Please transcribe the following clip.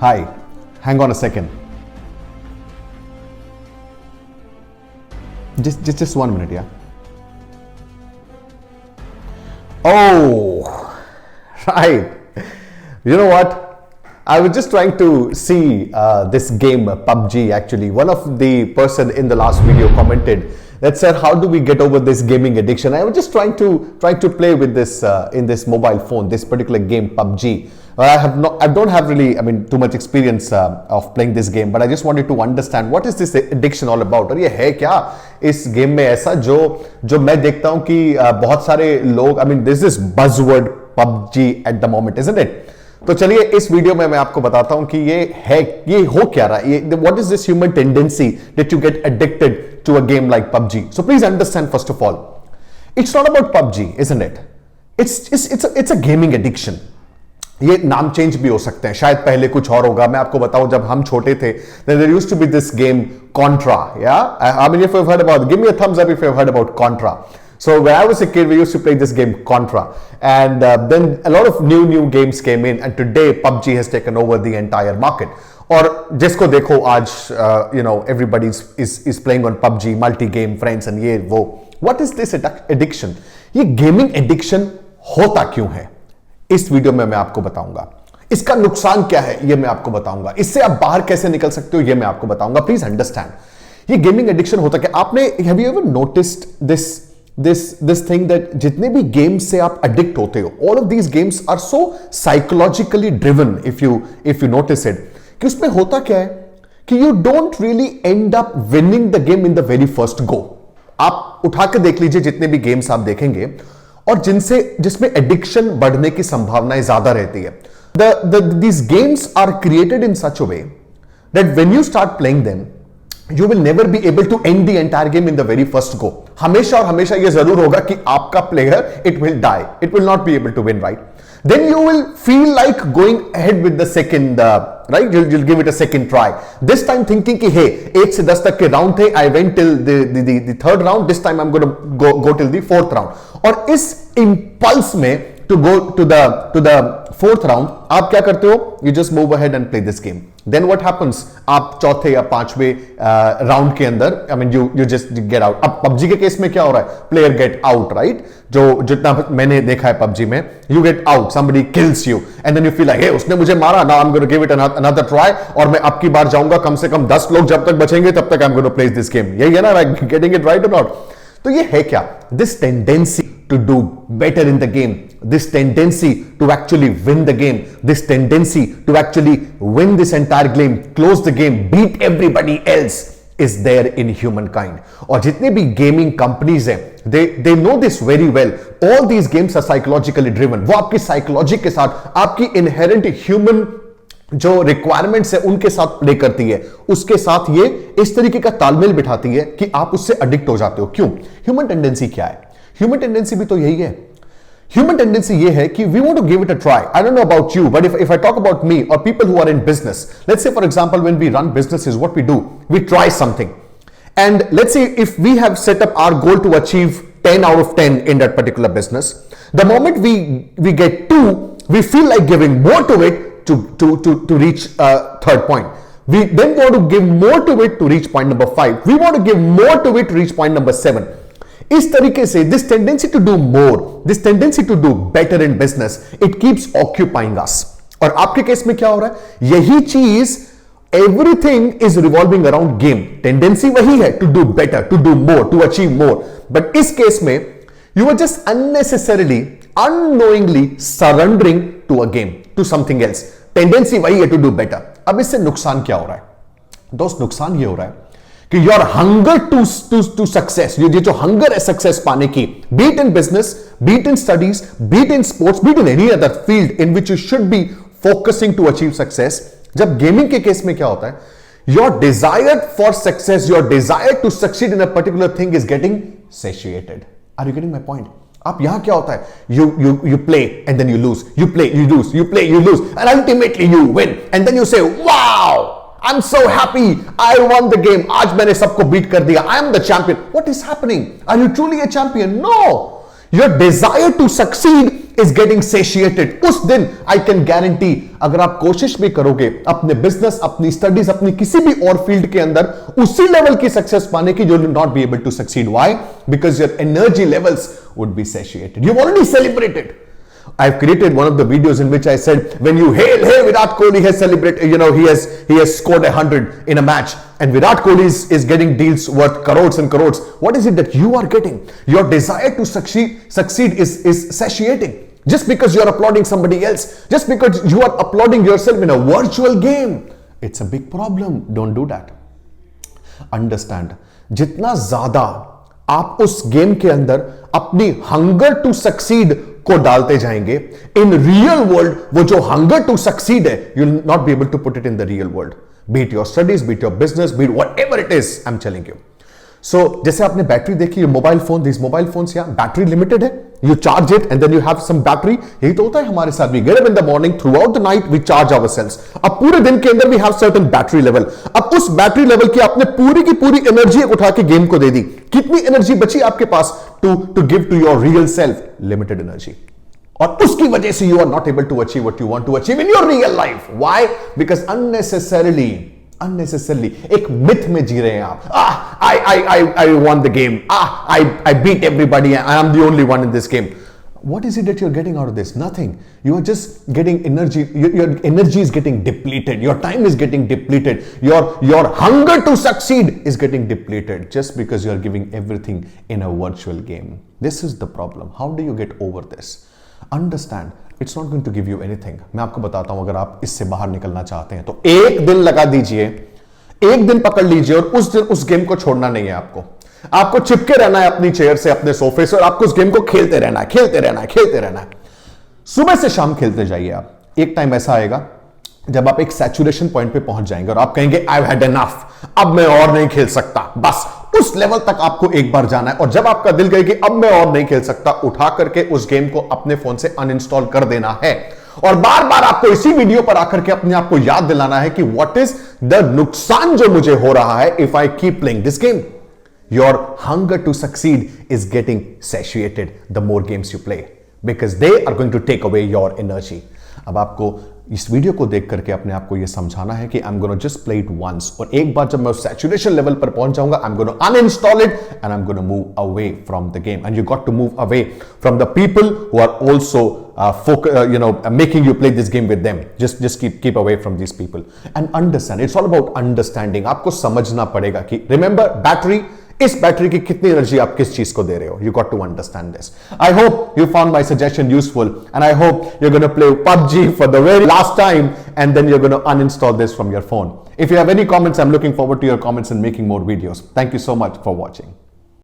Hi, hang on a second. Just 1 minute, yeah. Oh, right. You know what? I was just trying to see this game PUBG. Actually, one of the person in the last video commented that said, "How do we get over this gaming addiction?" I was just trying to play with this in this mobile phone, this particular game PUBG. I don't have really, too much experience of playing this game, but I just wanted to understand what is this addiction all about. और ये है क्या इस game में ऐसा जो मैं देखता हूँ कि बहुत सारे लोग, this is buzzword PUBG at the moment, isn't it? तो चलिए इस वीडियो में मैं आपको बताता हूं कि ये हो क्या रहा है, what is this human tendency that you get addicted to a game like PUBG. So please understand first of all, it's not about PUBG, isn't it? It's a gaming addiction. ये नाम चेंज भी हो सकते हैं, शायद पहले कुछ और होगा. मैं आपको बताऊं, जब हम छोटे थे there used to be this game Contra. If you've heard about, give me a thumbs up if you've heard about Contra. So when I was a kid, we used to play this game Contra, and then a lot of new games came in, and today PUBG has taken over the entire market. और जिसको देखो आज, everybody is playing on PUBG, multi game friends and ये वो. What is this addiction? ये gaming addiction होता क्यों है? इस वीडियो में मैं आपको बताऊंगा. इसका नुकसान क्या है ये मैं आपको बताऊंगा. इससे आप बाहर कैसे निकल सकते हो ये मैं आपको बताऊंगा. प्लीज अंडरस्टैंड ये गेमिंग एडिक्शन होता क्या. आपने have you ever noticed this thing that जितने भी गेम्स से आप एडिक्ट होते हो, all of these games are so psychologically driven, if you notice it, कि उसमें होता क्या है कि you don't really end up winning the game in the very first go. आप उठा के देख लीजिए जितने भी गेम्स आप देखेंगे और जिसमें एडिक्शन बढ़ने की संभावनाएं ज्यादा रहती है. These games are created in such a way that when you start playing them, you will never be able to end the entire game in the very first go. हमेशा और हमेशा ये जरूर होगा कि आपका player it will die, it will not be able to win, right? Then you will feel like going ahead with the second, right? You'll give it a second try. This time thinking कि hey, 1 से 10 तक के round थे, I went till the third round. This time I'm going to go till the fourth round. और इस impulse में to go to the fourth round, आप क्या करते हो? You just move ahead and play this game. Then what happens? आप चौथे या पांचवें राउंड के अंदर, you just get out. अब PUBG के केस में क्या हो रहा है? Player get out, right? जो जितना मैंने देखा है PUBG में, you get out, somebody kills you, and then you feel like, hey, उसने मुझे मारा, now I'm going to give it another try, और मैं अब की बार जाऊंगा, कम से कम 10 लोग जब तक बचेंगे तब तक I'm going to play this game. यही है ना, like getting it right or not? तो ये है क्या? This tendency to do better in the game, this tendency to actually win the game, this tendency to actually win this entire game, close the game, beat everybody else is there in humankind. और जितने भी gaming companies हैं, they know this very well. All these games are psychologically driven. वो आपकी psychology के साथ, आपकी inherent human जो रिक्वायरमेंट्स है उनके साथ प्ले करती है, उसके साथ ये इस तरीके का तालमेल बिठाती है कि आप उससे एडिक्ट हो जाते हो. क्यों? ह्यूमन टेंडेंसी क्या है? ह्यूमन टेंडेंसी भी तो यही है. ह्यूमन टेंडेंसी ये है कि we want to give it a try. I don't know about you, but if I talk about me और people who are in business, let's say for example when we run businesses, what we do, we try something, and let's say if we have set up our goal to achieve 10 out of 10 in that particular business, the moment we get 2, we feel like giving more to it to reach third point. We then want to give more to it to reach point number 5. We want to give more to it to reach point number 7. इस तरीके से this tendency to do more, this tendency to do better in business, it keeps occupying us. और आपके case में क्या हो रहा है? यही चीज, everything is revolving around game. Tendency वही है, to do better, to do more, to achieve more. But इस केस में you are just unnecessarily, unknowingly surrendering to a game, to something else. Tendency वही है to do better. अब इससे नुकसान क्या हो रहा है? दोस्त, नुकसान ये हो रहा है कि योर हंगर टू सक्सेस, ये जो हंगर है सक्सेस पाने की, be it in business, be it in studies, be it in sports, be it in any other field in which you should be focusing to achieve success. जब गेमिंग के केस में क्या होता है? Your desire for success, your desire to succeed in a particular thing is getting satiated. Are you getting my point? आप यहां क्या होता है? You play and then you lose. You play, you lose. You play, you lose. And ultimately you win. And then you say, wow, I'm so happy. I won the game. आज मैंने सबको beat कर दिया. I am the champion. What is happening? Are you truly a champion? No. Your desire to succeed is getting satiated. उस दिन I can guarantee अगर आप कोशिश भी करोगे अपने बिजनेस, अपनी स्टडीज, अपनी किसी भी और फील्ड के अंदर उसी लेवल की सक्सेस पाने की, you will not be able to succeed. Why? Because your energy levels would be satiated. You've already celebrated. I've created one of the videos in which I said, when you hail, hey, Virat Kohli has celebrated, he has scored 100 in a match, and Virat Kohli is getting deals worth crores and crores. What is it that you are getting? Your desire to succeed is satiating. Just because you're applauding somebody else, just because you are applauding yourself in a virtual game, it's a big problem. Don't do that. Understand, जितना ज्यादा आप उस game के अंदर अपनी hunger to succeed को डालते जाएंगे, इन रियल वर्ल्ड वो जो हंगर टू सक्सीड है, you will not be able to put it in the real world. Beat your studies, beat your business, beat whatever it is, I am telling you. So जैसे आपने battery देखी, mobile phone, this mobile phones, या battery limited है, you charge it and then you have some battery. यही तो होता है हमारे साथ भी. Get up in the morning, throughout the night we charge ourselves. अब पूरे दिन के अंदर we have certain battery level. अब उस बैटरी लेवल की आपने पूरी की पूरी एनर्जी उठा के गेम को दे दी. कितनी एनर्जी बची आपके पास to give to your real self? Limited energy. और उसकी वजह से you are not able to achieve what you want to achieve in your real life. Why? Because unnecessarily एक मिथ में जी रहे हैं आप. I won the game. I beat everybody. I am the only one in this game. What is it that you're getting out of this? Nothing. You are just getting energy. Your energy is getting depleted. Your time is getting depleted. Your hunger to succeed is getting depleted just because you are giving everything in a virtual game. This is the problem. How do you get over this? Understand. It's not going to give you anything. मैं आपको बताता हूं, अगर आप इससे बाहर निकलना चाहते हैं तो एक दिन लगा दीजिए, एक दिन पकड़ लीजिए, और उस दिन उस गेम को छोड़ना नहीं है. आपको चिपके रहना है अपनी चेयर से, अपने सोफे से, और आपको उस गेम को खेलते रहना है. सुबह से शाम खेलते जाइए आप. एक टाइम ऐसा आएगा जब आप एक सैचुरेशन पॉइंट पे पहुंच जाएंगे और आप कहेंगे आई हैड एनफ, अब मैं और नहीं खेल सकता. बस उस लेवल तक आपको एक बार जाना है, और जब आपका दिल कहे कि अब मैं और नहीं खेल सकता, उठा करके उस गेम को अपने फोन से अनइंस्टॉल कर देना है. और बार बार आपको इसी वीडियो पर आकर के अपने आप को याद दिलाना है कि व्हाट इज द नुकसान जो मुझे हो रहा है if I keep playing this game. Your hunger to succeed is getting satiated the more games you play because they are going to take away your energy. अब आपको इस वीडियो को देख करके अपने आप को यह समझाना है कि I'm going to just play it once, और एक बार जब मैं उस saturation level पर पहुंच जाऊंगा, I'm going to uninstall it and I'm going to move away from the game. And you got to move away from the people who are also making you play this game with them. Just keep away from these people and understand. It's all about understanding. आपको समझना पड़ेगा कि remember battery, इस battery की कितनी energy आप किस चीज को दे रहे हो. You got to understand this. I hope you found my suggestion useful and I hope you are gonna play PUBG for the very last time and then you're going to uninstall this from your phone. If you have any comments, I'm looking forward to your comments and making more videos. Thank you so much for watching.